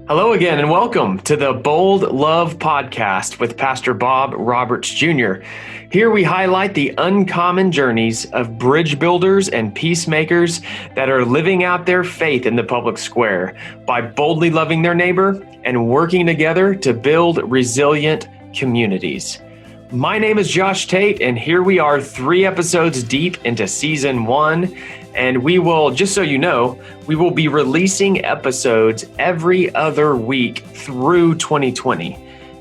Hello again, and welcome to the Bold Love Podcast with Pastor Bob Roberts Jr. Here we highlight the uncommon journeys of bridge builders and peacemakers that are living out their faith in the public square by boldly loving their neighbor and working together to build resilient communities. My name is Josh Tate, and here we are 3 episodes deep into season 1. And we will, just so you know, we will be releasing episodes every other week through 2020.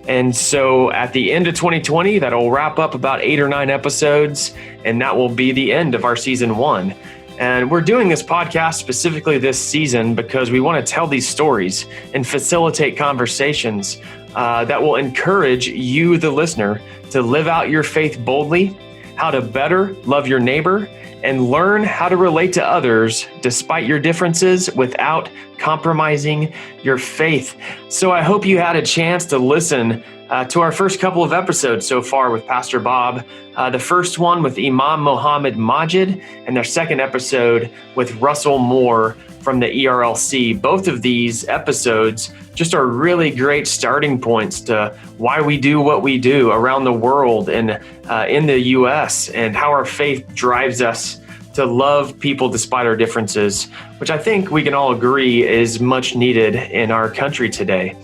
And so at the end of 2020, that'll wrap up about 8 or 9 episodes, and that will be the end of our season 1. And we're doing this podcast specifically this season because we want to tell these stories and facilitate conversations that will encourage you, the listener, to live out your faith boldly, how to better love your neighbor, and learn how to relate to others despite your differences without compromising your faith. So I hope you had a chance to listen to our first couple of episodes so far with Pastor Bob. The first one with Imam Mohammed Majid, and their second episode with Russell Moore from the ERLC. Both of these episodes just are really great starting points to why we do what we do around the world and in the U.S. and how our faith drives us to love people despite our differences, which I think we can all agree is much needed in our country today.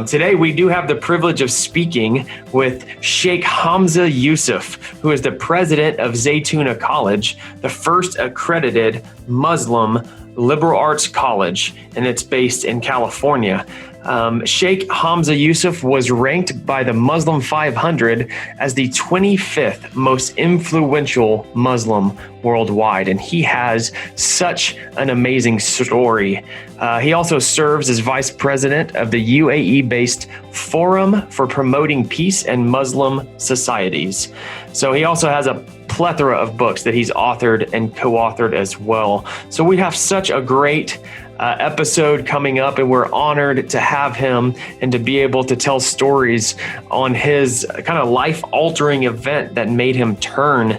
Today, we do have the privilege of speaking with Shaykh Hamza Yusuf, who is the president of Zaytuna College, the first accredited Muslim liberal arts college, and it's based in California. Shaykh Hamza Yusuf was ranked by the Muslim 500 as the 25th most influential Muslim worldwide, and he has such an amazing story. He also serves as vice president of the UAE-based Forum for Promoting Peace and Muslim Societies. So he also has a plethora of books that he's authored and co-authored as well. So we have such a great episode coming up, and we're honored to have him and to be able to tell stories on his kind of life-altering event that made him turn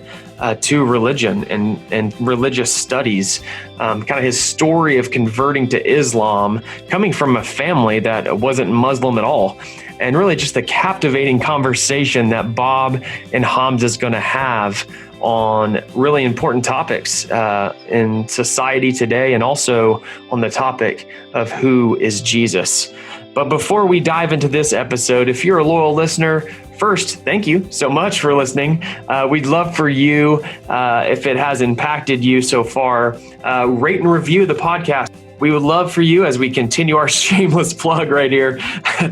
to religion and religious studies, kind of his story of converting to Islam, coming from a family that wasn't Muslim at all. And really just the captivating conversation that Bob and Hamza is going to have on really important topics in society today, and also on the topic of who is Jesus. But before we dive into this episode, if you're a loyal listener, first, thank you so much for listening. We'd love for you, if it has impacted you so far, rate and review the podcast. We would love for you, as we continue our shameless plug right here,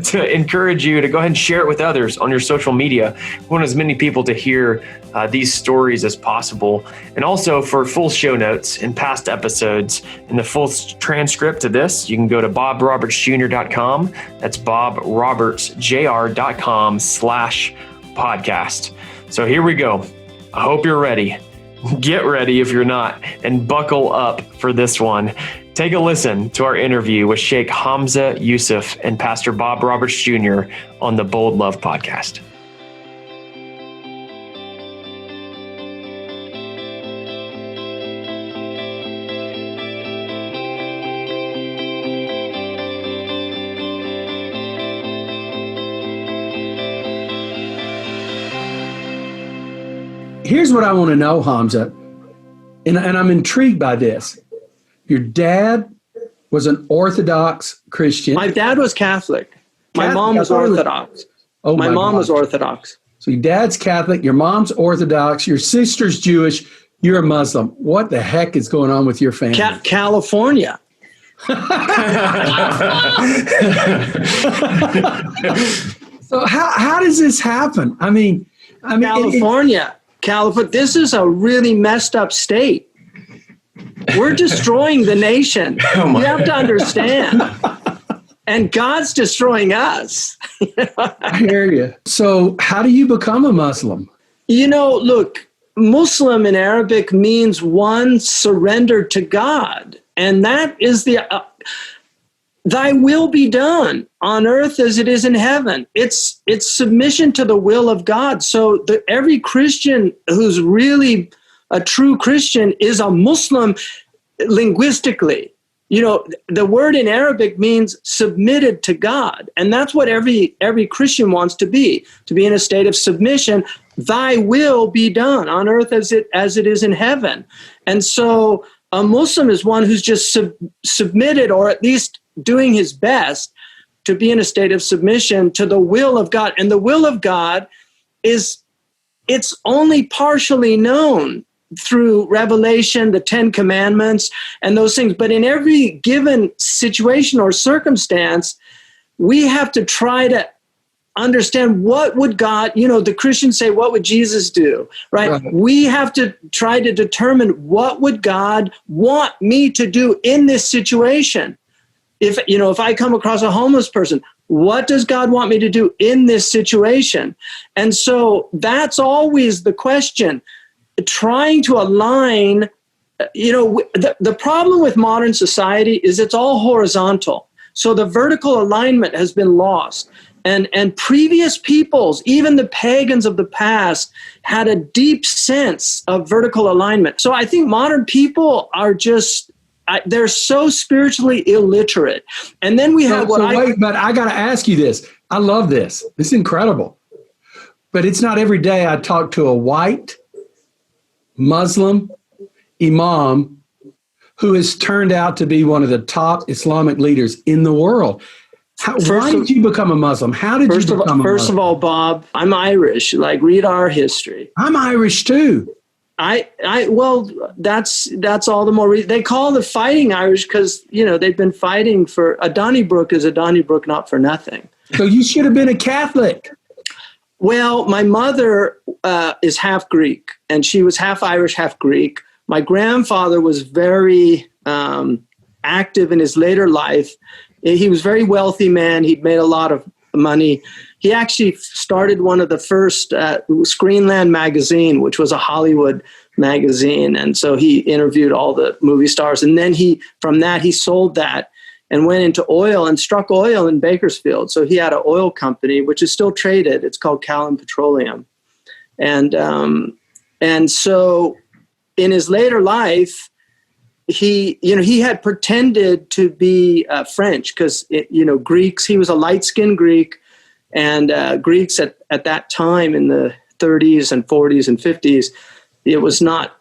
to encourage you to go ahead and share it with others on your social media. We want as many people to hear these stories as possible. And also for full show notes and past episodes and the full transcript to this, you can go to bobrobertsjr.com. That's bobrobertsjr.com/podcast. So here we go. I hope you're ready. Get ready if you're not, and buckle up for this one. Take a listen to our interview with Shaykh Hamza Yusuf and Pastor Bob Roberts Jr. on the Bold Love Podcast. Here's what I want to know, Hamza, and I'm intrigued by this. Your dad was an Orthodox Christian. My dad was Catholic. My mom was Orthodox. Oh, my mom was Orthodox. So your dad's Catholic, your mom's Orthodox, your sister's Jewish, you're a Muslim. What the heck is going on with your family? California. So how does this happen? I mean, California. This is a really messed up state. We're destroying the nation. You have to understand. And God's destroying us. I hear you. So how do you become a Muslim? Look, Muslim in Arabic means one surrendered to God. And that is thy will be done on earth as it is in heaven. It's submission to the will of God. So every Christian who's really a true Christian is a Muslim linguistically. the word in Arabic means submitted to God. And that's what every Christian wants to be in a state of submission. Thy will be done on earth as it is in heaven. And so a Muslim is one who's just submitted, or at least doing his best to be in a state of submission to the will of God. And the will of God it's only partially known through revelation, the 10 Commandments, and those things. But in every given situation or circumstance, we have to try to understand what would God, the Christians say, what would Jesus do, right? We have to try to determine what would God want me to do in this situation. If I come across a homeless person, what does God want me to do in this situation? And so that's always the question. Trying to align, the problem with modern society is it's all horizontal. So the vertical alignment has been lost. And previous peoples, even the pagans of the past, had a deep sense of vertical alignment. So I think modern people are they're so spiritually illiterate. And then we have but I got to ask you this. I love this. This is incredible. But it's not every day I talk to a white Muslim imam who has turned out to be one of the top Islamic leaders in the world. Why did you become a Muslim? How did you become a Muslim? First of all, Bob, I'm Irish. Read our history. I'm Irish too. Well, that's all the more they call the fighting Irish because, they've been fighting for a Donnybrook is a Donnybrook, not for nothing. So you should have been a Catholic. Well, my mother is half Greek, and she was half Irish, half Greek. My grandfather was very active in his later life. He was a very wealthy man. He'd made a lot of money. He actually started one of the first Screenland magazine, which was a Hollywood magazine. And so he interviewed all the movie stars. And then from that, he sold that and went into oil and struck oil in Bakersfield. So he had an oil company, which is still traded. It's called Callum Petroleum. And so in his later life, he had pretended to be French because, Greeks, he was a light-skinned Greek, and Greeks at that time in the 30s and 40s and 50s, it was not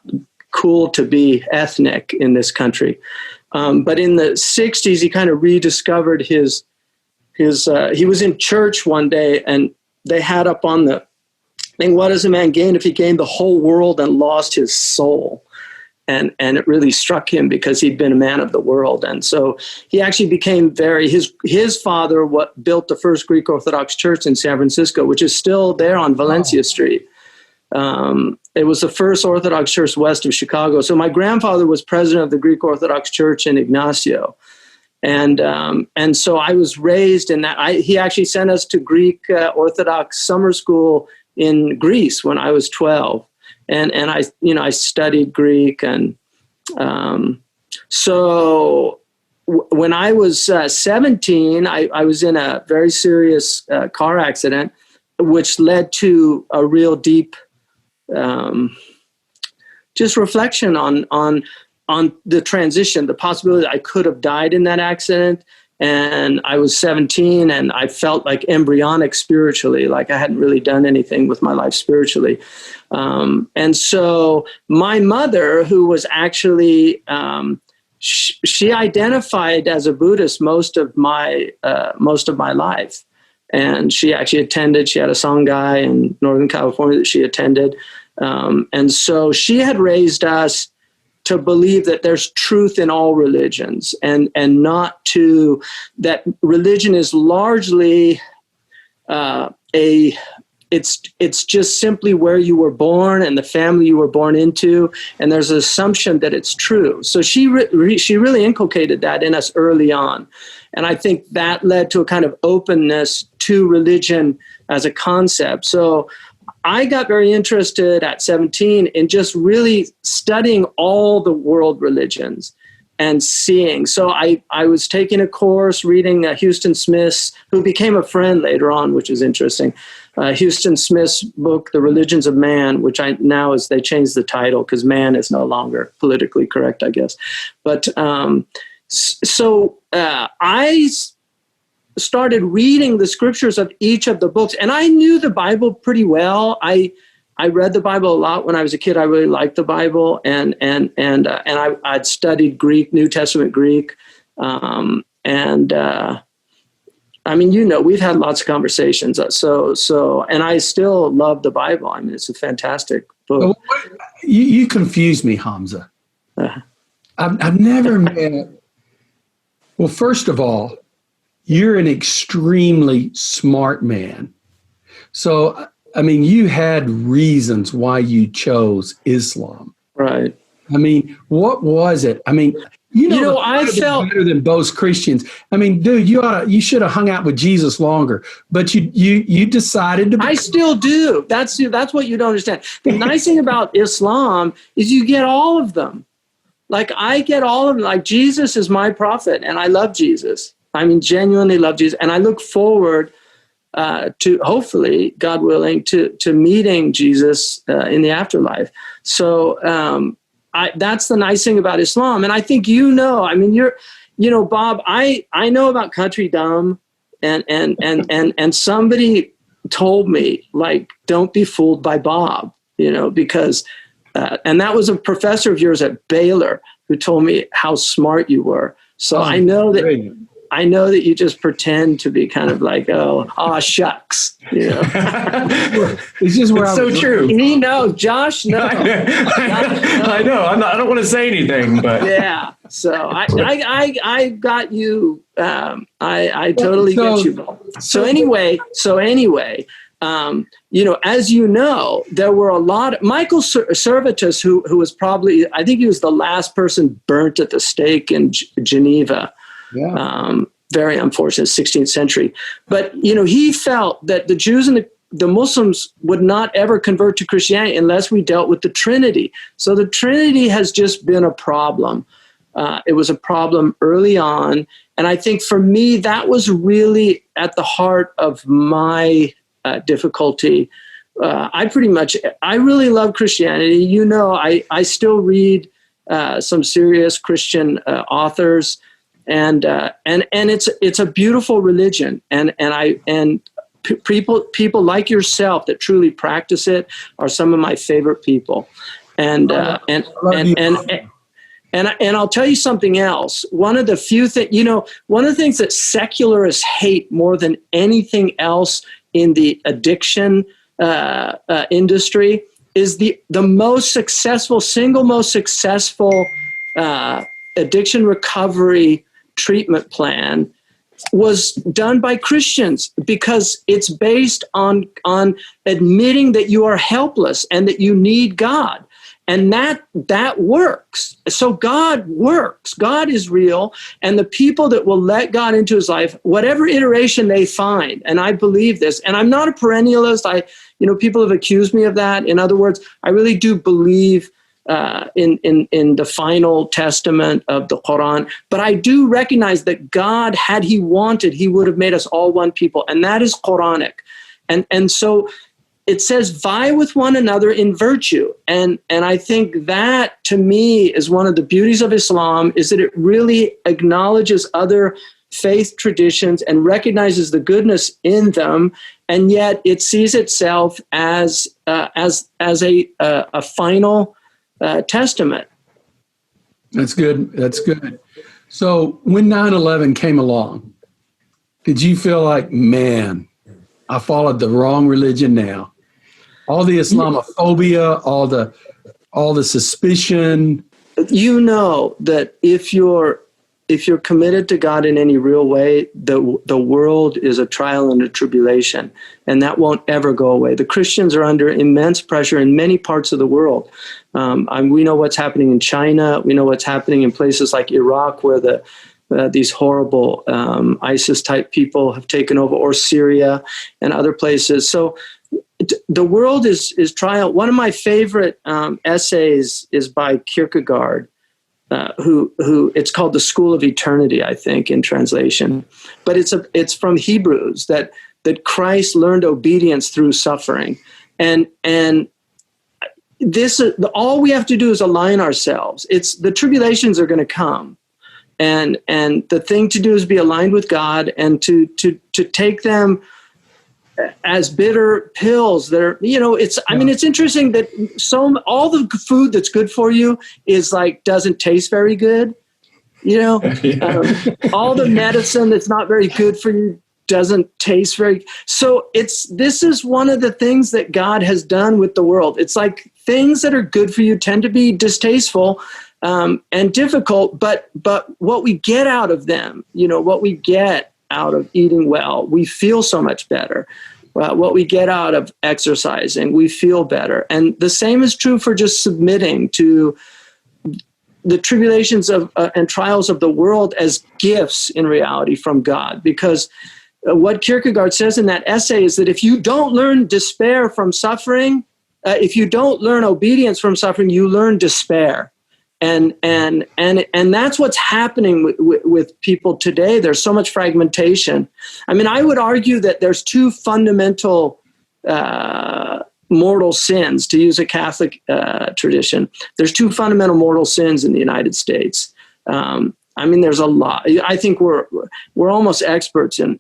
cool to be ethnic in this country. But in the 60s, he kind of rediscovered his he was in church one day, and they had up on the thing, what does a man gain if he gained the whole world and lost his soul? And it really struck him because he'd been a man of the world. And so he actually became his father built the first Greek Orthodox church in San Francisco, which is still there on Valencia Street. It was the first Orthodox church west of Chicago. So my grandfather was president of the Greek Orthodox Church in Ignacio. And so I was raised in that. He actually sent us to Greek Orthodox summer school in Greece when I was 12. And I studied Greek. And so when I was 17, I was in a very serious car accident, which led to a real deep just reflection on the transition, the possibility that I could have died in that accident. And I was 17 and I felt like embryonic spiritually, like I hadn't really done anything with my life spiritually. And so my mother, who was actually, she identified as a Buddhist most of my life. And she actually she had a Sangha in Northern California that she attended. And so she had raised us to believe that there's truth in all religions and not that religion is largely it's just simply where you were born and the family you were born into, and there's an assumption that it's true. So she really inculcated that in us early on. And I think that led to a kind of openness to religion as a concept. So I got very interested at 17 in just really studying all the world religions and seeing. So I was taking a course reading Houston Smith's, who became a friend later on, which is interesting. Houston Smith's book, The Religions of Man, which they changed the title because man is no longer politically correct, I guess. But So I started reading the scriptures of each of the books, and I knew the Bible pretty well. I read the Bible a lot when I was a kid. I really liked the Bible, and I'd studied Greek, New Testament Greek, I mean, we've had lots of conversations. And I still love the Bible. I mean, it's a fantastic book. You confuse me, Hamza. I've never met. Well, first of all, you're an extremely smart man. So, I mean, you had reasons why you chose Islam. Right. I mean, what was it? I mean, I felt better than most Christians. I mean, dude, you should have hung out with Jesus longer, but you decided to. I still do. That's what you don't understand. The nice thing about Islam is you get all of them. Like I get all of them. Like Jesus is my prophet, and I love Jesus. I mean, genuinely love Jesus, and I look forward to hopefully, God willing, to meeting Jesus in the afterlife. So. That's the nice thing about Islam. And I think, I mean, Bob, I know about country dumb and somebody told me, like, don't be fooled by Bob, because, and that was a professor of yours at Baylor who told me how smart you were. So I know that you just pretend to be kind of like, shucks. It's just where it's so true. He knows. Josh knows. I know. I don't want to say anything, but yeah. So I got you. I totally get you. So anyway. As you know, there were a lot of Michael Servetus, who was probably, I think he was the last person burnt at the stake in Geneva. Yeah. Very unfortunate, 16th century. But, he felt that the Jews and the Muslims would not ever convert to Christianity unless we dealt with the Trinity. So the Trinity has just been a problem. It was a problem early on. And I think for me, that was really at the heart of my difficulty. I really love Christianity. I still read some serious Christian authors. And it's a beautiful religion, and people like yourself that truly practice it are some of my favorite people, and I'll tell you something else. One of the things that secularists hate more than anything else in the addiction industry is the single most successful addiction recovery treatment plan was done by Christians, because it's based on admitting that you are helpless and that you need God. And that works. So God works. God is real. And the people that will let God into his life, whatever iteration they find, and I believe this, and I'm not a perennialist. People have accused me of that. In other words, I really do believe in the final testament of the Quran. But I do recognize that God, had he wanted, he would have made us all one people. And that is Quranic. And so it says, vie with one another in virtue. And I think that, to me, is one of the beauties of Islam, is that it really acknowledges other faith traditions and recognizes the goodness in them. And yet it sees itself as a final testament. That's good. So when 9/11 came along, did you feel like, man, I followed the wrong religion now? All the Islamophobia, all the suspicion. That if you're committed to God in any real way, the world is a trial and a tribulation, and that won't ever go away. The Christians are under immense pressure in many parts of the world. We know what's happening in China. We know what's happening in places like Iraq, where these horrible ISIS-type people have taken over, or Syria and other places. So the world is trial. One of my favorite essays is by Kierkegaard, who it's called The School of Eternity, I think, in translation. But it's from Hebrews that Christ learned obedience through suffering, and this all we have to do is align ourselves. The tribulations are going to come, And the thing to do is be aligned with God, and to take them as bitter pills. They're, I mean, it's interesting that all the food that's good for you is doesn't taste very good. All the medicine that's not very good for you doesn't taste very. So this is one of the things that God has done with the world. It's like things that are good for you tend to be distasteful and difficult, but what we get out of them, what we get out of eating well, we feel so much better. What we get out of exercising, we feel better. And the same is true for just submitting to the tribulations and trials of the world as gifts in reality from God. Because what Kierkegaard says in that essay is that if you don't learn despair from suffering, if you don't learn obedience from suffering, you learn despair. And that's what's happening with people today. There's so much fragmentation. I mean, I would argue that there's two fundamental mortal sins, to use a Catholic tradition. There's two fundamental mortal sins in the United States. I mean, there's a lot. I think we're almost experts in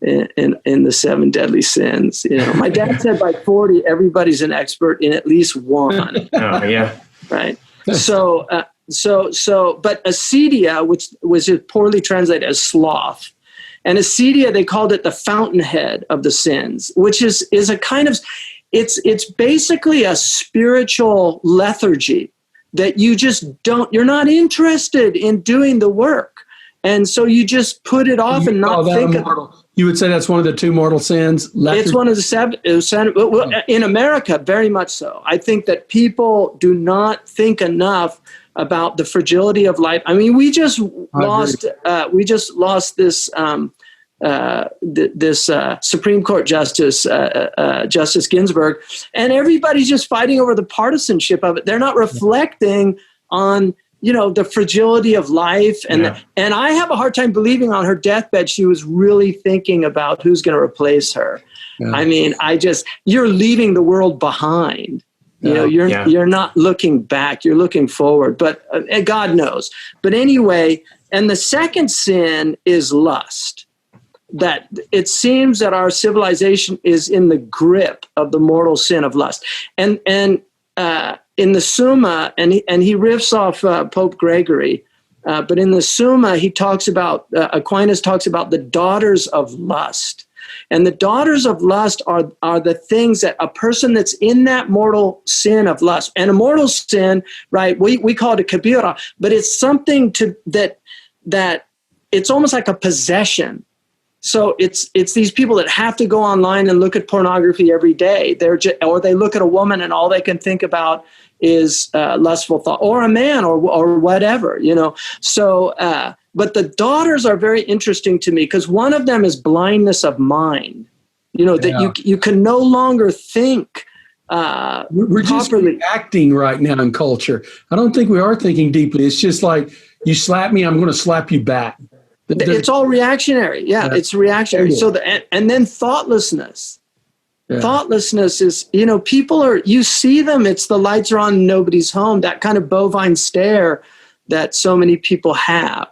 the seven deadly sins. My dad said by 40, everybody's an expert in at least one. Oh, yeah. Right. So, but acedia, which was poorly translated as sloth, and acedia, they called it the fountainhead of the sins, which is a kind of, it's basically a spiritual lethargy that you're not interested in doing the work. And so you just put it off and not think of it. You would say that's one of the two mortal sins? It's one of the seven. In America, very much so. I think that people do not think enough about the fragility of life. I mean, we just lost this Supreme Court Justice, Justice Ginsburg, and everybody's just fighting over the partisanship of it. They're not reflecting on the fragility of life. And I have a hard time believing on her deathbed she was really thinking about who's going to replace her. Yeah. I mean, you're leaving the world behind. You're not looking back, you're looking forward, but God knows. But anyway, and the second sin is lust. That it seems that our civilization is in the grip of the mortal sin of lust. And in the Summa, and he riffs off Pope Gregory, but in the Summa, he talks about, Aquinas talks about the daughters of lust. And the daughters of lust are the things that a person that's in that mortal sin of lust, and a mortal sin, right, we call it a kabira, but it's something that it's almost like a possession. So it's these people that have to go online and look at pornography every day. Or they look at a woman and all they can think about is lustful thought, or a man, or whatever, So, but the daughters are very interesting to me because one of them is blindness of mind. That you can no longer think we're properly. Just acting right now in culture. I don't think we are thinking deeply. It's just like, you slap me, I'm going to slap you back. It's all reactionary. Yeah, it's reactionary. So and then thoughtlessness. Yeah. Thoughtlessness is, people you see them, it's the lights are on, nobody's home, that kind of bovine stare that so many people have.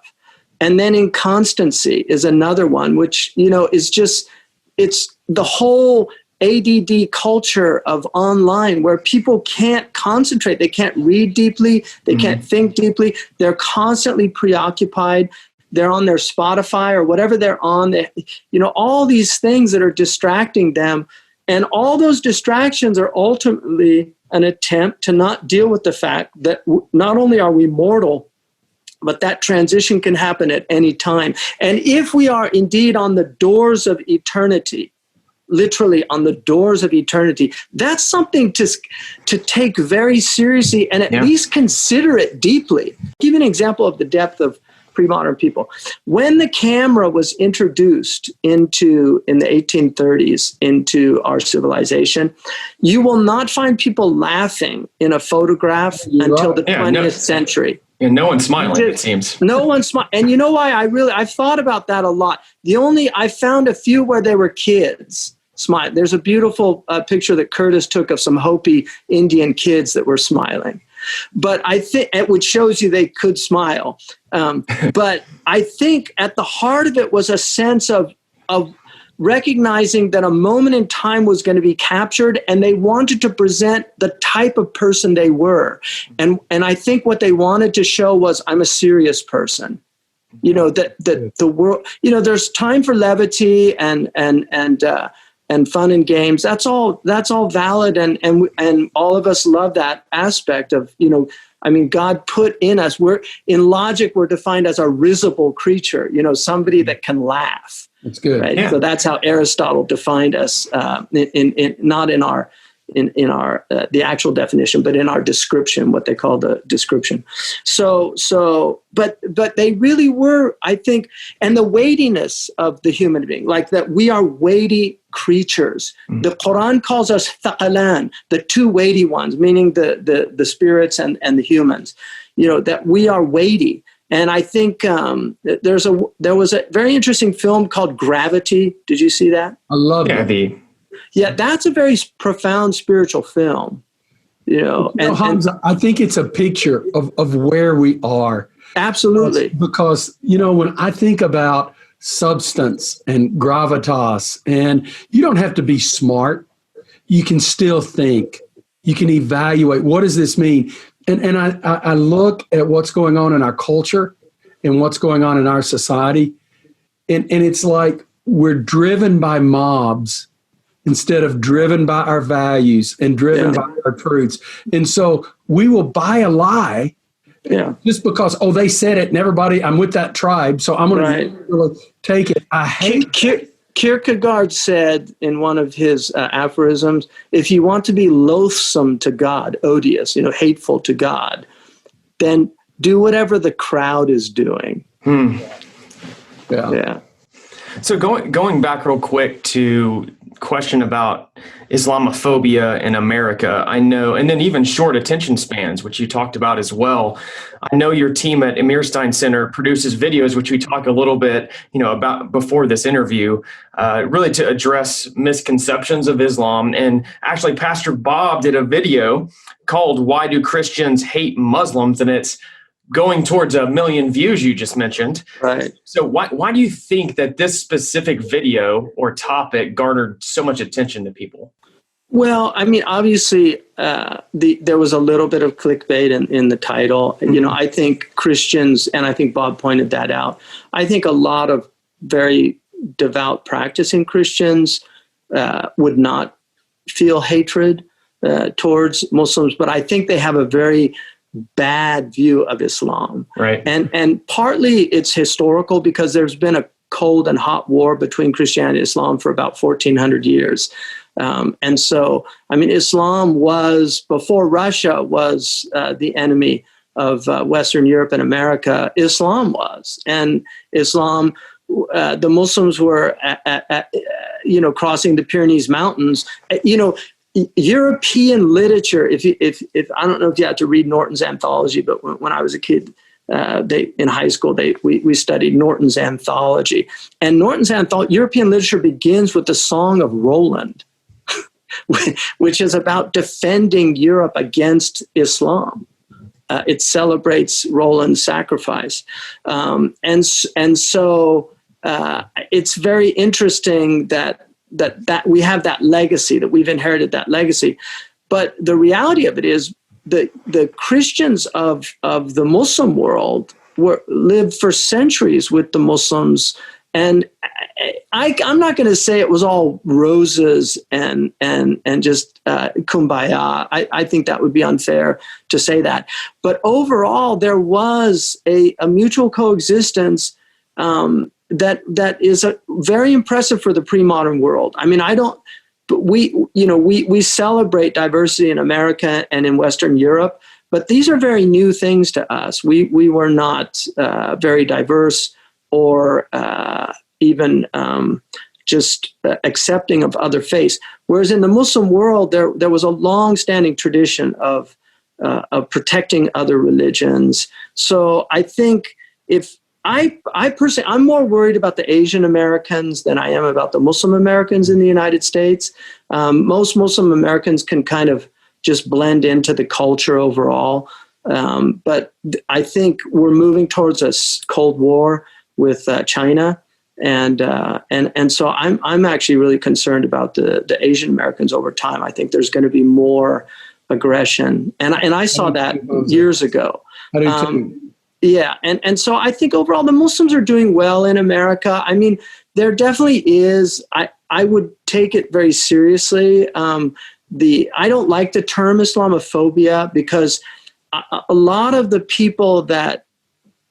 And then inconstancy is another one, which, is just, it's the whole ADD culture of online where people can't concentrate. They can't read deeply. They can't think deeply. They're constantly preoccupied. They're on their Spotify or whatever they're on. All these things that are distracting them. And all those distractions are ultimately an attempt to not deal with the fact that not only are we mortal, but that transition can happen at any time. And if we are indeed on the doors of eternity, literally on the doors of eternity, that's something to take very seriously and at least consider it deeply. I'll give you an example of the depth of pre-modern people. When the camera was introduced in the 1830s into our civilization, you will not find people laughing in a photograph until the 20th century. And no one's smiling, it seems. No one's smiling. And you know why? I've thought about that a lot. I found a few where they were kids smiling. There's a beautiful picture that Curtis took of some Hopi Indian kids that were smiling. But I think, which shows you they could smile. But I think at the heart of it was a sense of recognizing that a moment in time was going to be captured, and they wanted to present the type of person they were. And I think what they wanted to show was, I'm a serious person. That the world, there's time for levity and fun and games. That's all valid. And all of us love that aspect of, God put in us, we're defined as a risible creature, somebody that can laugh. That's good. Right? Yeah. So that's how Aristotle defined us, not in our the actual definition, but in our description, what they call the description. But they really were, I think, and the weightiness of the human being, like that we are weighty creatures. Mm-hmm. The Quran calls us thaqalan, the two weighty ones, meaning the spirits and the humans, that we are weighty. And I think there was a very interesting film called Gravity. Did you see that? I love it. Yeah, that's a very profound spiritual film. Hamza, I think it's a picture of where we are. Absolutely. Because, when I think about substance and gravitas, and you don't have to be smart, you can still think. You can evaluate, what does this mean? And I look at what's going on in our culture and what's going on in our society, and it's like we're driven by mobs instead of driven by our values and driven by our truths. And so we will buy a lie just because, they said it and everybody, I'm with that tribe, so I'm going to take it. I hate Kierkegaard said in one of his aphorisms, if you want to be loathsome to God, odious, hateful to God, then do whatever the crowd is doing. Yeah. So going back real quick to question about Islamophobia in America, I know, and then even short attention spans, which you talked about as well. I know your team at Emir Stein Center produces videos, which we talk a little bit, about before this interview, really to address misconceptions of Islam. And actually, Pastor Bob did a video called "Why Do Christians Hate Muslims?" and it's going towards 1 million views, you just mentioned. Right. So why do you think that this specific video or topic garnered so much attention to people? Well, obviously, there was a little bit of clickbait in the title. Mm-hmm. I think Christians, and I think Bob pointed that out, I think a lot of very devout practicing Christians would not feel hatred towards Muslims, but I think they have a very bad view of Islam. Right. And partly it's historical because there's been a cold and hot war between Christianity and Islam for about 1,400 years. And so, Islam was, before Russia was the enemy of Western Europe and America, Islam was. And Islam, the Muslims were, crossing the Pyrenees Mountains. European literature, if I don't know if you had to read Norton's anthology, but when I was a kid, in high school, we studied Norton's anthology. And Norton's European literature begins with the Song of Roland, which is about defending Europe against Islam. It celebrates Roland's sacrifice. And so it's very interesting that we have that legacy, that we've inherited that legacy. But the reality of it is the Christians of the Muslim world lived for centuries with the Muslims. And I'm not going to say it was all roses and just kumbaya. I think that would be unfair to say that. But overall, there was a mutual coexistence that is very impressive for the pre-modern world. We celebrate diversity in America and in Western Europe, but these are very new things to us. We were not very diverse or even just accepting of other faiths. Whereas in the Muslim world, there was a long-standing tradition of protecting other religions. So I think I personally, I'm more worried about the Asian Americans than I am about the Muslim Americans in the United States. Most Muslim Americans can kind of just blend into the culture overall. But I think we're moving towards a Cold War with China. And so I'm actually really concerned about the Asian Americans over time. I think there's going to be more aggression, and I saw that years ago. I do too. Yeah, and so I think overall the Muslims are doing well in America. I mean, there definitely is. I would take it very seriously. I don't like the term Islamophobia, because a lot of the people that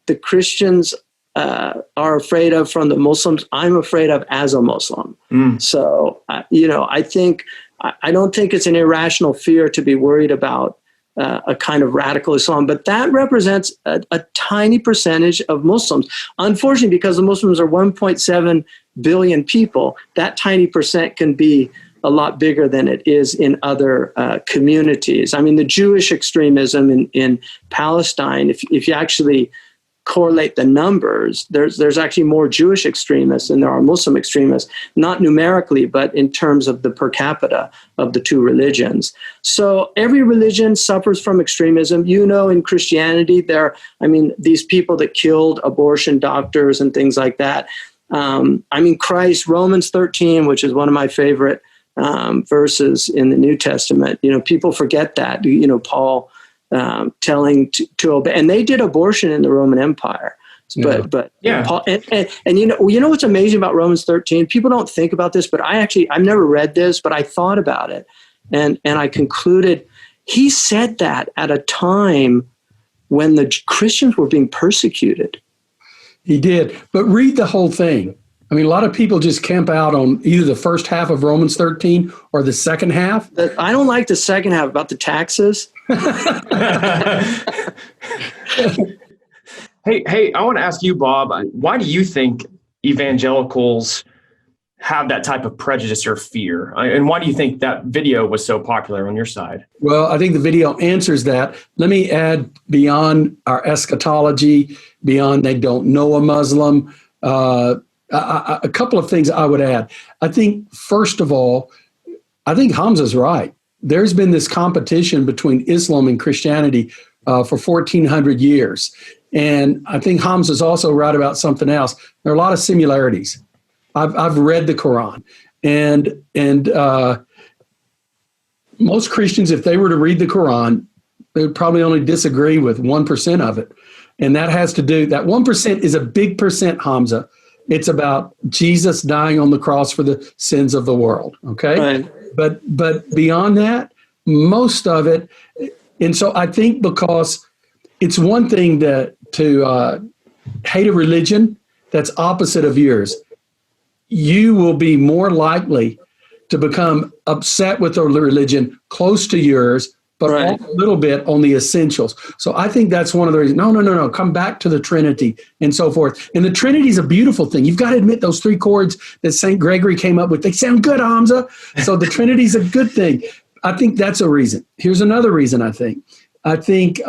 the Christians are afraid of from the Muslims, I'm afraid of as a Muslim. So, I don't think it's an irrational fear to be worried about a kind of radical Islam, but that represents a tiny percentage of Muslims. Unfortunately, because the Muslims are 1.7 billion people, that tiny percent can be a lot bigger than it is in other communities. I mean, the Jewish extremism in Palestine, if you actually correlate the numbers, there's actually more Jewish extremists than there are Muslim extremists, not numerically, but in terms of the per capita of the two religions. So every religion suffers from extremism. In Christianity, these people that killed abortion doctors and things like that. Christ, Romans 13, which is one of my favorite verses in the New Testament. People forget that. Paul telling to obey, and they did abortion in the Roman Empire. But yeah. Paul, and what's amazing about Romans 13? People don't think about this, but I've never read this, but I thought about it, and I concluded he said that at a time when the Christians were being persecuted. He did, but read the whole thing. I mean, a lot of people just camp out on either the first half of Romans 13 or the second half. I don't like the second half about the taxes. Hey, I want to ask you, Bob, why do you think evangelicals have that type of prejudice or fear? And why do you think that video was so popular on your side? Well, I think the video answers that. Let me add, beyond our eschatology, beyond they don't know a Muslim, a couple of things I would add. I think, first of all, I think Hamza's right. There's been this competition between Islam and Christianity for 1,400 years. And I think Hamza's also right about something else. There are a lot of similarities. I've read the Quran, and most Christians, if they were to read the Quran, they would probably only disagree with 1% of it. And that has to do, that 1% is a big percent, Hamza. It's about Jesus dying on the cross for the sins of the world, okay? Right. But beyond that, most of it, and so I think because it's one thing to hate a religion that's opposite of yours, you will be more likely to become upset with a religion close to yours, but right. a little bit on the essentials. So I think that's one of the reasons. No, come back to the Trinity and so forth. And the Trinity is a beautiful thing. You've got to admit those three chords that St. Gregory came up with, they sound good, Hamza. So the Trinity is a good thing. I think that's a reason. Here's another reason, I think.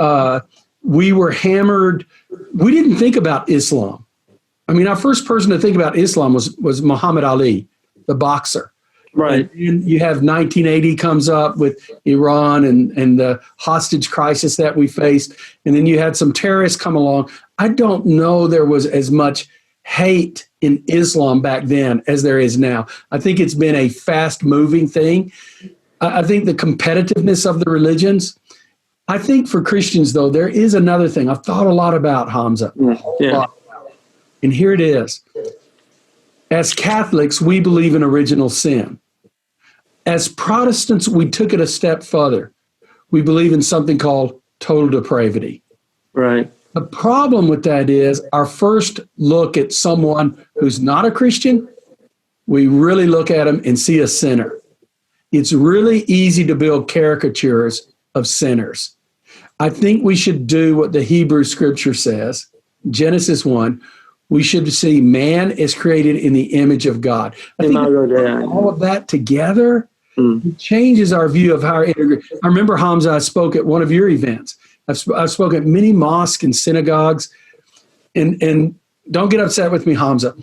We were hammered. We didn't think about Islam. I mean, our first person to think about Islam was Muhammad Ali, the boxer. Right. And you have 1980 comes up with Iran and the hostage crisis that we faced. And then you had some terrorists come along. I don't know there was as much hate in Islam back then as there is now. I think it's been a fast moving thing. I think the competitiveness of the religions. I think for Christians, though, there is another thing I've thought a lot about, Hamza. Yeah. And here it is. As Catholics, we believe in original sin. As Protestants, we took it a step further. We believe in something called total depravity. Right. The problem with that is our first look at someone who's not a Christian, we really look at them and see a sinner. It's really easy to build caricatures of sinners. I think we should do what the Hebrew scripture says, Genesis 1. We should see man is created in the image of God. I think all of that together changes our view of how our integration. I remember, Hamza, I spoke at one of your events. I've spoken at many mosques and synagogues, and don't get upset with me, Hamza,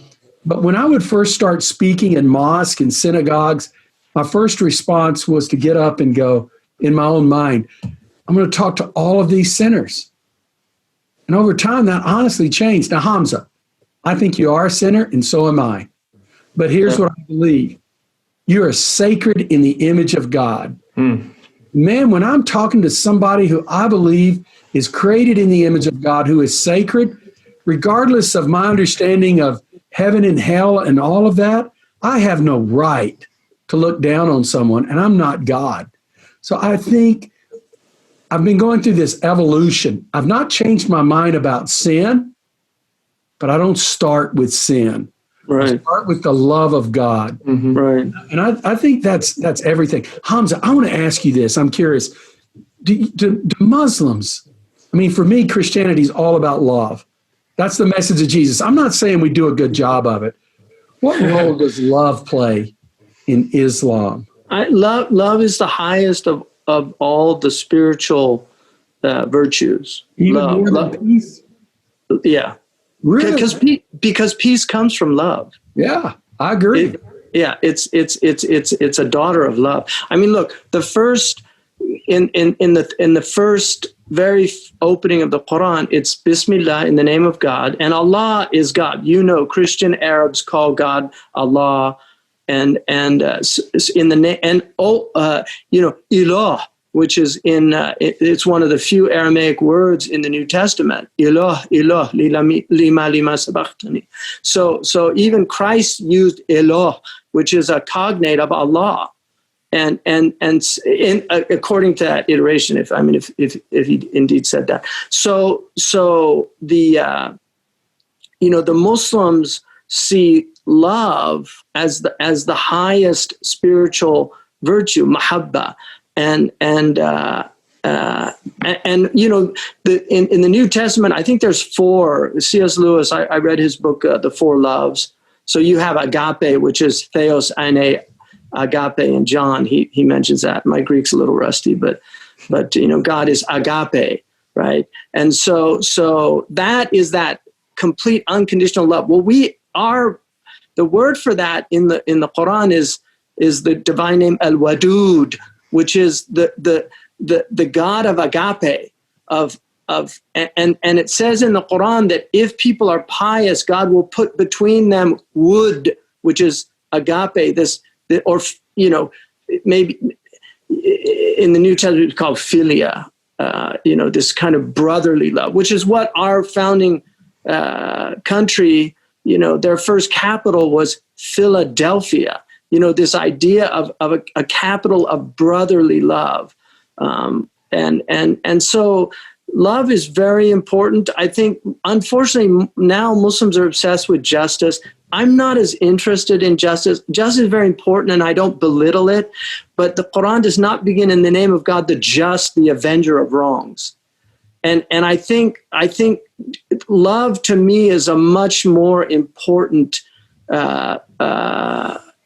but when I would first start speaking in mosques and synagogues, my first response was to get up and go, in my own mind, I'm going to talk to all of these sinners. And over time, that honestly changed. Now, Hamza, I think you are a sinner, and so am I. But here's what I believe. You are sacred in the image of God. Man, when I'm talking to somebody who I believe is created in the image of God, who is sacred, regardless of my understanding of heaven and hell and all of that, I have no right to look down on someone, and I'm not God. So I think I've been going through this evolution. I've not changed my mind about sin, but I don't start with sin. Right. I start with the love of God. Right. And I think that's everything. Hamza, I want to ask you this. I'm curious. Do Muslims, I mean, for me, Christianity is all about love. That's the message of Jesus. I'm not saying we do a good job of it. What role does love play in Islam? Love is the highest of all the spiritual virtues. Even more than peace? Yeah. Really? Because peace comes from love. Yeah, I agree. It's a daughter of love. I mean, look, the first in the first very opening of the Quran, it's Bismillah, in the name of God, and Allah is God. You know, Christian Arabs call God Allah, and in the name, and Ilah, which is it's one of the few Aramaic words in the New Testament. Ilah, lima sabaqtani. So even Christ used Ilah, which is a cognate of Allah, and according to that iteration, if he indeed said that. So the the Muslims see love as the highest spiritual virtue, mahabba. And in the New Testament, I think there's 4. C.S. Lewis, I read his book, The Four Loves. So you have agape, which is theos, ane, agape, and John, he mentions that. My Greek's a little rusty, but God is agape, right? And so that is that complete unconditional love. Well, the word for that in the Quran is the divine name Al-Wadud, which is the God of agape, and it says in the Quran that if people are pious, God will put between them wood, which is agape. Maybe in the New Testament it's called philia. This kind of brotherly love, which is what our founding country, their first capital was Philadelphia. This idea of a capital of brotherly love. And so love is very important. I think, unfortunately, now Muslims are obsessed with justice. I'm not as interested in justice. Justice is very important, and I don't belittle it. But the Quran does not begin in the name of God, the just, the avenger of wrongs. And I think love to me is a much more important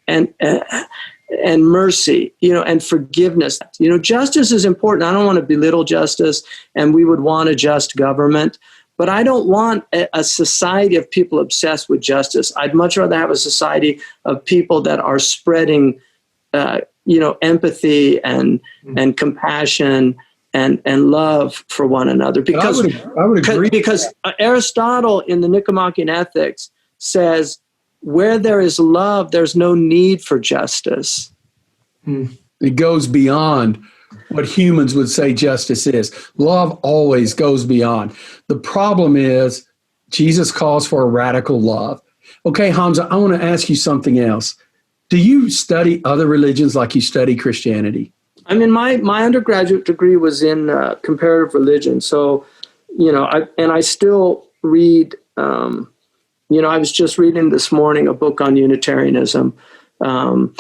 and mercy, and forgiveness. Justice is important. I don't want to belittle justice, and we would want a just government, but I don't want a society of people obsessed with justice. I'd much rather have a society of people that are spreading, empathy and compassion and love for one another. Because I would agree. Because Aristotle in the Nicomachean Ethics says, where there is love, there's no need for justice. It goes beyond what humans would say justice is. Love always goes beyond. The problem is Jesus calls for a radical love. Okay, Hamza, I want to ask you something else. Do you study other religions like you study Christianity? I mean, my undergraduate degree was in comparative religion. So, I still read. I was just reading this morning a book on Unitarianism, but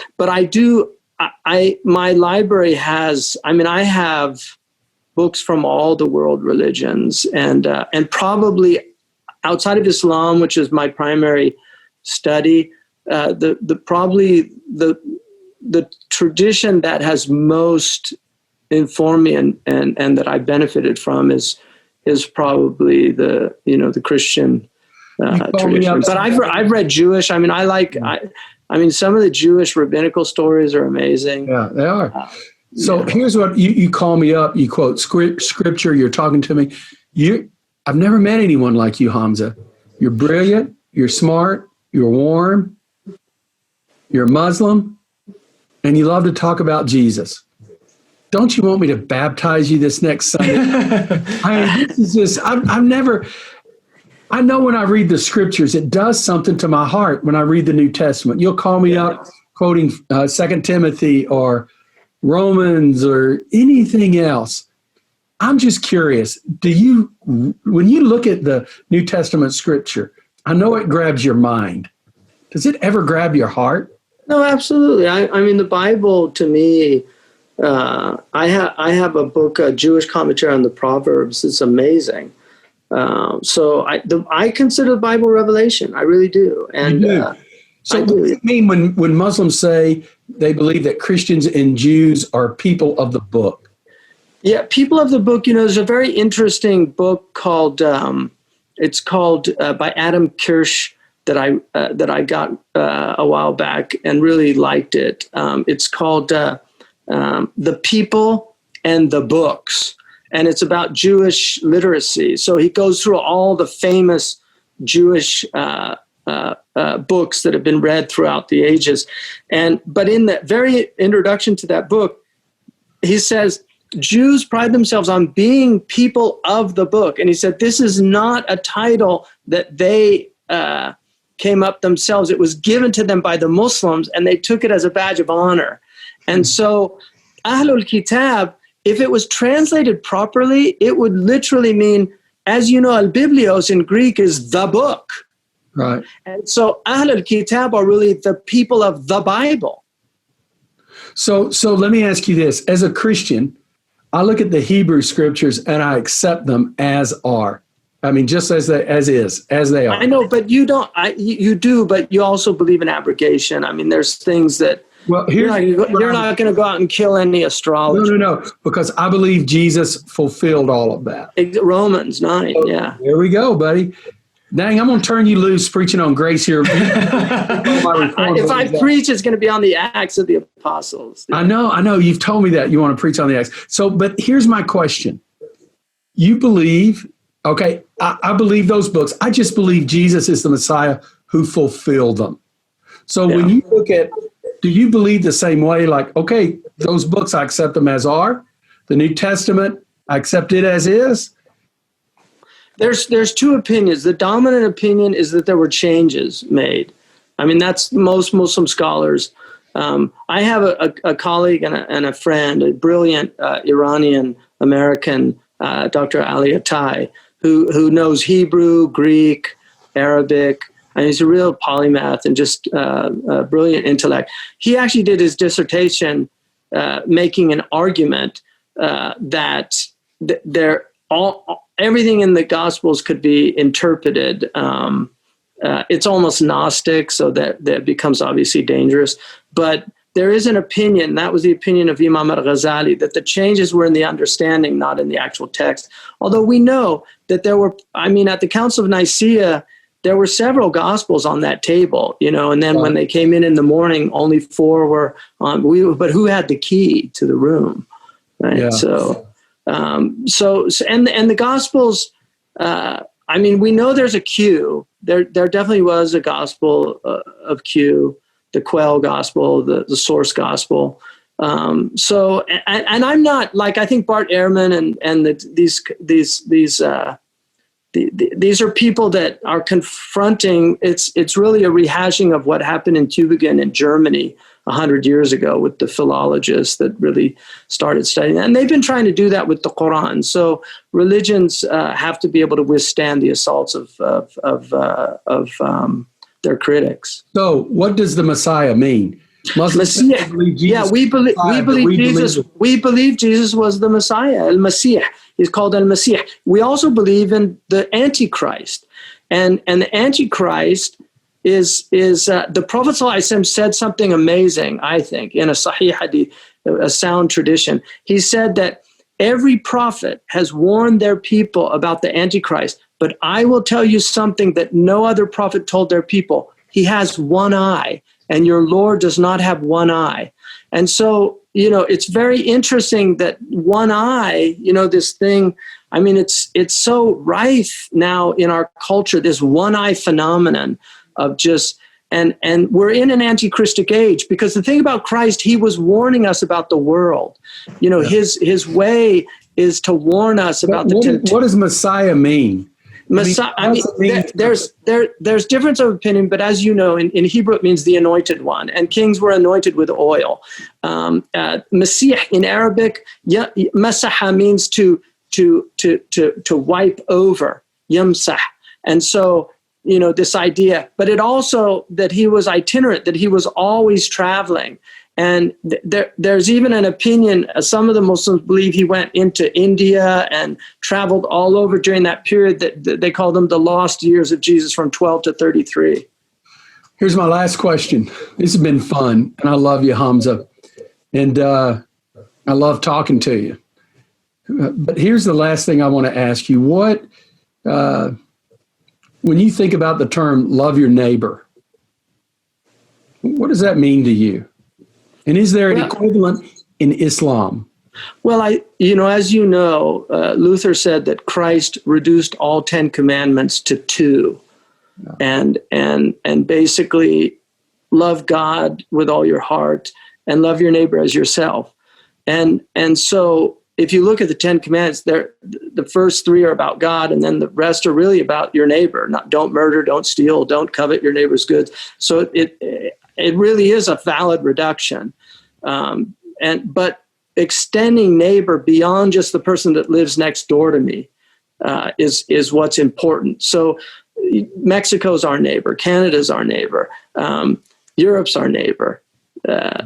my library has. I have books from all the world religions, and probably outside of Islam, which is my primary study, the tradition that has most informed me and that I benefited from is probably the Christian tradition. But I've read Jewish. Some of the Jewish rabbinical stories are amazing. Yeah, they are. So here's what you call me up. You quote scripture. You're talking to me. I've never met anyone like you, Hamza. You're brilliant. You're smart. You're warm. You're Muslim, and you love to talk about Jesus. Don't you want me to baptize you this next Sunday? This is just, I know when I read the scriptures, it does something to my heart when I read the New Testament. You'll call me up quoting 2 Timothy or Romans or anything else. I'm just curious, when you look at the New Testament scripture, I know it grabs your mind. Does it ever grab your heart? No, absolutely. I mean, the Bible to me, I have a book, a Jewish commentary on the Proverbs. It's amazing. So I consider the Bible revelation. I really do. And so what do you mean when Muslims say they believe that Christians and Jews are people of the book? Yeah, people of the book. There's a very interesting book called it's called by Adam Kirsch that I got a while back and really liked it. It's called The People and the Books, and it's about Jewish literacy. So he goes through all the famous Jewish books that have been read throughout the ages. But in the very introduction to that book, he says, Jews pride themselves on being people of the book. And he said, this is not a title that they came up themselves. It was given to them by the Muslims, and they took it as a badge of honor. And so Ahlul Kitab, if it was translated properly, it would literally mean, as you know, al-Biblios in Greek is the book. Right. And so Ahlul Kitab are really the people of the Bible. So let me ask you this. As a Christian, I look at the Hebrew scriptures and I accept them as are. I mean, just as they are. I know, but you don't. You do, but you also believe in abrogation. I mean, there's things that you're not going to go out and kill any astrologer. No, because I believe Jesus fulfilled all of that. Romans 9, yeah. There we go, buddy. Dang, I'm going to turn you loose preaching on grace here. If I preach, it's going to be on the Acts of the Apostles. I know. You've told me that you want to preach on the Acts. So, but here's my question. You believe, okay, I believe those books. I just believe Jesus is the Messiah who fulfilled them. So when you look at, do you believe the same way? Like, okay, those books, I accept them as are. The New Testament, I accept it as is. There's two opinions. The dominant opinion is that there were changes made. I mean, that's most Muslim scholars. I have a colleague and a friend, a brilliant Iranian American, Dr. Ali Tate, who knows Hebrew, Greek, Arabic. And he's a real polymath and just a brilliant intellect. He actually did his dissertation making an argument that everything in the Gospels could be interpreted. It's almost Gnostic, so that becomes obviously dangerous. But there is an opinion, that was the opinion of Imam al-Ghazali, that the changes were in the understanding, not in the actual text. Although we know that at the Council of Nicaea, there were several Gospels on that table, and then when they came in the morning, only 4 were on. But who had the key to the room, right? Yeah. So the Gospels. We know there's a Q. There definitely was a Gospel of Q, the Quell Gospel, the Source Gospel. And I'm not like, I think Bart Ehrman these are people that are confronting. It's really a rehashing of what happened in Tübingen in Germany 100 years ago with the philologists that really started studying that. And they've been trying to do that with the Quran. So religions have to be able to withstand the assaults of their critics. So what does the Messiah mean? Messiah. Yeah, we believe Jesus was the Messiah, al-Masih. He's called al-Masih. We also believe in the Antichrist. And the Antichrist is the Prophet ﷺ said something amazing, I think, in a Sahih Hadith, a sound tradition. He said that every prophet has warned their people about the Antichrist, but I will tell you something that no other prophet told their people. He has one eye, and your Lord does not have one eye. And so it's very interesting that one eye, this thing, I mean, it's so rife now in our culture, this one eye phenomenon of just, and we're in an anti-Christic age, because the thing about Christ, he was warning us about the world. His way is to warn us about what does Messiah mean? Messiah, there's difference of opinion, but as you know, in Hebrew it means the anointed one, and kings were anointed with oil. Masih in Arabic, masaha means to wipe over, yamsah, and so this idea. But it also that he was itinerant, that he was always traveling. And there's even an opinion, some of the Muslims believe he went into India and traveled all over during that period that they call them the lost years of Jesus from 12 to 33. Here's my last question. This has been fun, and I love you, Hamza. And I love talking to you. But here's the last thing I want to ask you. When you think about the term love your neighbor, what does that mean to you? And is there an equivalent in Islam? Well, as you know, Luther said that Christ reduced all 10 commandments to 2, and basically love God with all your heart and love your neighbor as yourself. And so if you look at the 10 commandments, the first 3 are about God, and then the rest are really about your neighbor. Don't murder, don't steal, don't covet your neighbor's goods. So it really is a valid reduction. But extending neighbor beyond just the person that lives next door to me is what's important. So Mexico's our neighbor, Canada's our neighbor, Europe's our neighbor,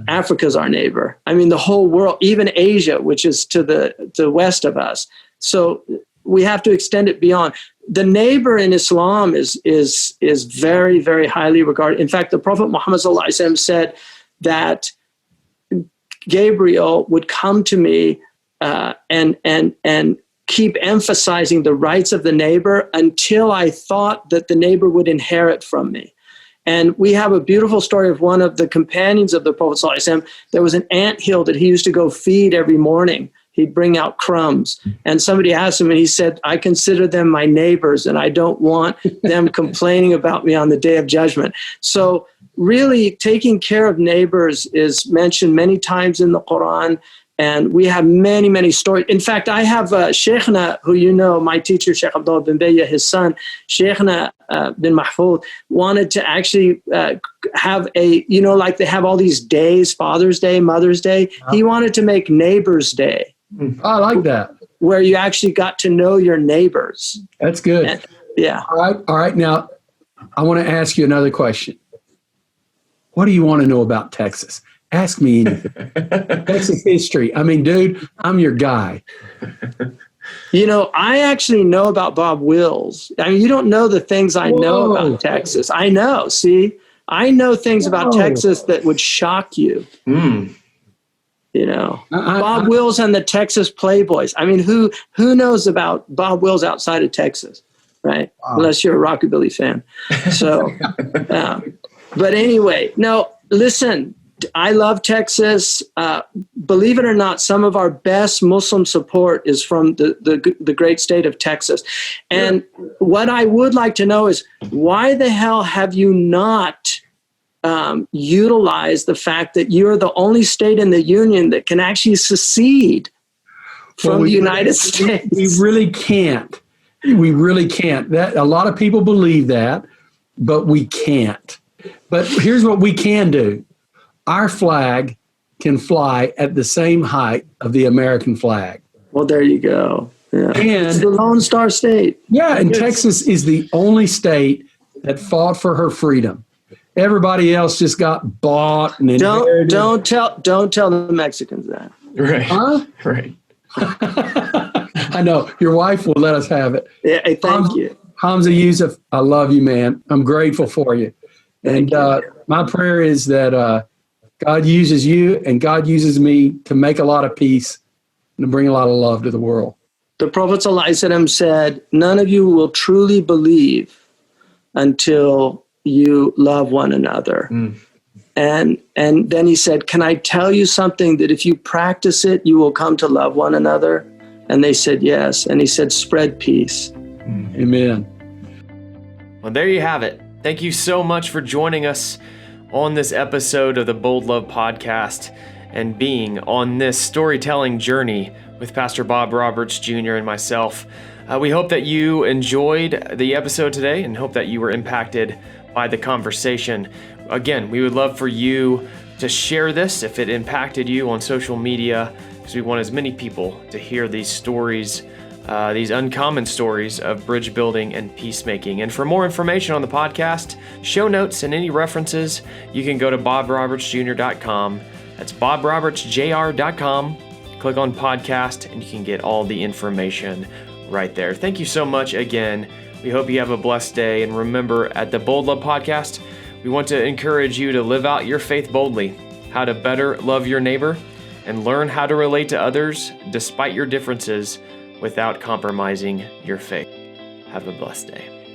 Africa's our neighbor. I mean, the whole world, even Asia, which is to the west of us. So we have to extend it beyond. The neighbor in Islam is very, very highly regarded. In fact, the Prophet Muhammad ﷺ said that Gabriel would come to me and keep emphasizing the rights of the neighbor until I thought that the neighbor would inherit from me. And we have a beautiful story of one of the companions of the Prophet ﷺ. There was an anthill that he used to go feed every morning. He'd bring out crumbs. And somebody asked him, and he said, I consider them my neighbors, and I don't want them complaining about me on the day of judgment. So really taking care of neighbors is mentioned many times in the Quran. And we have many, many stories. In fact, I have Shaykhna, who you know, my teacher, Shaykh Abdullah bin Bayya, his son, Shaykhna bin Mahfoud, wanted to actually have like they have all these days, Father's Day, Mother's Day. He wanted to make Neighbor's Day. I like that. Where you actually got to know your neighbors. That's good. And, yeah. All right. Now, I want to ask you another question. What do you want to know about Texas? Ask me anything. Texas history. I mean, dude, I'm your guy. I actually know about Bob Wills. I mean, you don't know the things I know about Texas. I know. See, I know things about Texas that would shock you. Bob Wills and the Texas Playboys. I mean, who knows about Bob Wills outside of Texas, right? Wow. Unless you're a rockabilly fan. So, but anyway, no, listen, I love Texas. Believe it or not, some of our best Muslim support is from the great state of Texas. And what I would like to know is, why the hell have you not utilized the fact that you're the only state in the union that can actually secede from the United States? We really can't. We really can't. That a lot of people believe that, but we can't. But here's what we can do. Our flag can fly at the same height of the American flag. Well, there you go. Yeah. And it's the Lone Star State. Yeah, and Texas is the only state that fought for her freedom. Everybody else just got bought and inherited. Don't tell the Mexicans that. Right. Huh? Right. I know. Your wife will let us have it. Yeah, thank you. Hamza Yusuf, I love you, man. I'm grateful for you. And my prayer is that God uses you and God uses me to make a lot of peace and to bring a lot of love to the world. The Prophet ﷺ said, none of you will truly believe until you love one another. And then he said, can I tell you something that if you practice it, you will come to love one another? And they said, yes. And he said, spread peace. Amen. Well, there you have it. Thank you so much for joining us on this episode of the Bold Love Podcast and being on this storytelling journey with Pastor Bob Roberts Jr. and myself. We hope that you enjoyed the episode today and hope that you were impacted by the conversation. Again, we would love for you to share this if it impacted you on social media, because we want as many people to hear these stories, these uncommon stories of bridge building and peacemaking. And for more information on the podcast, show notes, and any references, you can go to bobrobertsjr.com. That's bobrobertsjr.com. Click on podcast, and you can get all the information right there. Thank you so much again. We hope you have a blessed day. And remember, at the Bold Love Podcast, we want to encourage you to live out your faith boldly, how to better love your neighbor, and learn how to relate to others despite your differences without compromising your faith. Have a blessed day.